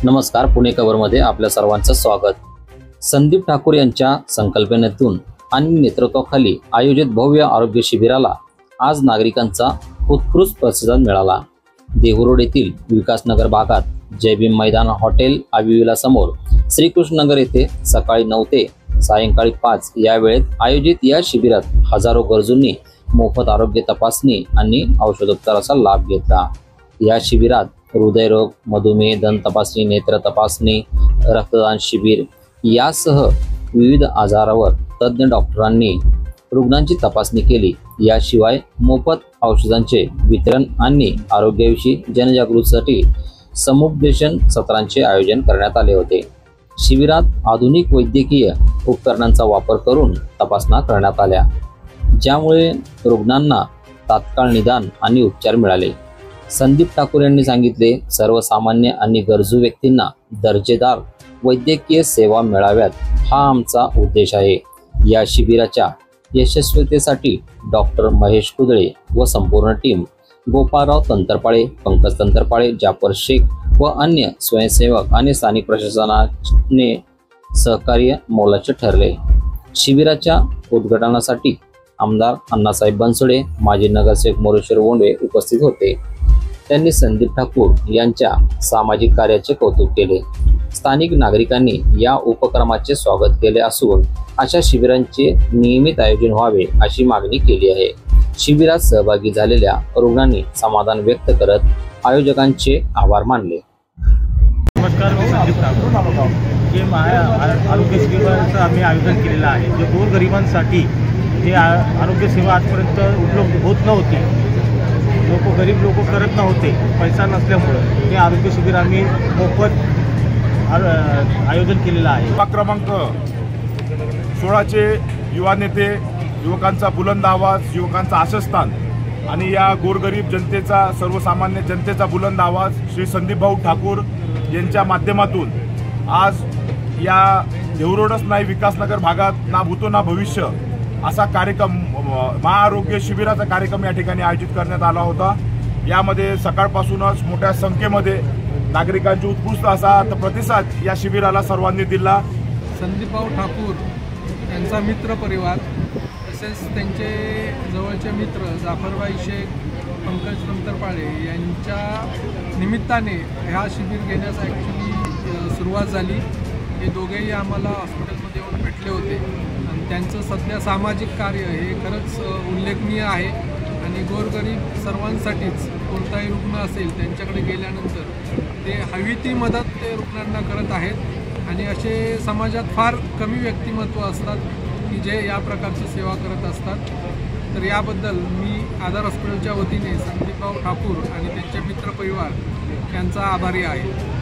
नमस्कार, पुणे खबरमध्ये आपल्या सर्वांचं स्वागत। संदीप ठाकूर यांच्या संकल्पनेतून आणि नेतृत्वाखाली आयोजित भव्य आरोग्य शिबिराला आज नागरिकांचा उत्कृष्ट प्रतिसाद मिळाला। देहू येथील विकासनगर भागात जय भीम मैदान हॉटेल आविविला समोर श्रीकृष्णनगर येथे सकाळी 9 ते सायंकाळी 5 या वेळेत आयोजित या शिबिरात हजारो गरजूंनी मोफत आरोग्य तपासणी आणि औषधोपचाराचा लाभ घेतला। या शिबिरात हृदयरोग, मधुमेह, दंत तपासणी, नेत्र तपासणी, रक्तदान शिबिर यासह विविध आजारावर तज्ञ डॉक्टरांनी रुग्णांची तपासणी केली। याशिवाय मोफत औषधांचे वितरण आणि आरोग्याविषयी जनजागृतीसाठी समुपदेशन सत्रांचे आयोजन करण्यात आले होते। शिबिरात आधुनिक वैद्यकीय उपकरणांचा वापर करून तपासण्या करण्यात आल्या, ज्यामुळे रुग्णांना तात्काळ निदान आणि उपचार मिळाले। संदीप ठाकूर यांनी सांगितले, सर्वसामान्य आणि गरजू व्यक्तींना दर्जेदार वैद्यकीय सेवा मिळाव्यात हा आमचा उद्देश आहे। या शिबिराच्या यशस्वीतेसाठी डॉक्टर महेश कुदळे व संपूर्ण टीम, गोपाळराव तंत्रपाळे, पंकज तंत्रपाळे, जाफर शेख व अन्य स्वयंसेवक आणि स्थानिक प्रशासनाने सहकार्य मोलाचे ठरले। शिबिराच्या उद्घाटनासाठी आमदार अण्णासाहेब बनसोडे, माजी नगरसेवक मोरेश्वर वोंडवे उपस्थित होते। त्यांनी संदीप ठाकूर यांच्या सामाजिक कार्याचे कौतुक केले। स्थानिक नागरिकांनी या उपक्रमाचे स्वागत केले असून अशा शिबिरांचे नियमित आयोजन व्हावे अशी मागणी केली आहे। शिबिरात सहभागी झालेल्या रुग्णांनी समाधान व्यक्त करत आयोजकांचे आभार मानले। नमस्कार, मी संदीप ठाकूर। जे आरोग्य शिबिराचं आम्ही आयोजन केलेलं आहे, जे गोरगरिबांसाठी जे आरोग्य सेवा आजपर्यंत उपलब्ध होत नव्हती, गरीब लोक करत नव्हते पैसा नसल्यामुळे, ते आरोग्य शिबिर आम्ही मोफत आयोजन केलेलं आहे। क्रमांक 16चे युवा नेते, युवकांचा बुलंद आवाज, युवकांचा आशास्थान आणि या गोरगरीब जनतेचा, सर्वसामान्य जनतेचा बुलंद आवाज श्री संदीप भाऊ ठाकूर यांच्या माध्यमातून आज या देहू रोडच नाही, विकासनगर भागात ना भूतो ना भविष्य असा कार्यक्रम, महाआरोग्य शिबिराचा कार्यक्रम या ठिकाणी आयोजित करण्यात आला होता। यामध्ये सकाळपासूनच मोठ्या संख्येमध्ये नागरिकांची उत्कृष्ट असा प्रतिसाद या शिबिराला सर्वांनी दिला। संदीपभाऊ ठाकूर यांचा मित्र परिवार, तसेच त्यांचे जवळचे मित्र जाफरभाई शेख, पंकज तंत्रपाळे यांच्या निमित्ताने ह्या शिबिर घेण्यास ॲक्च्युली सुरुवात झाली। हे दोघेही आम्हाला हॉस्पिटलमध्ये येऊन भेटले होते आणि त्यांचं सध्या सामाजिक कार्य हे खरंच उल्लेखनीय आहे आणि गोरगरीब सर्वांसाठीच, कोणताही रुग्ण असेल त्यांच्याकडे गेल्यानंतर ते हवी ती मदत ते रुग्णांना करत आहेत आणि असे समाजात फार कमी व्यक्तिमत्व असतात की जे या प्रकारची सेवा करत असतात। तर याबद्दल मी आधार हॉस्पिटलच्या वतीने संदीपभाऊ ठाकूर आणि त्यांचे मित्रपरिवार यांचा आभारी आहे।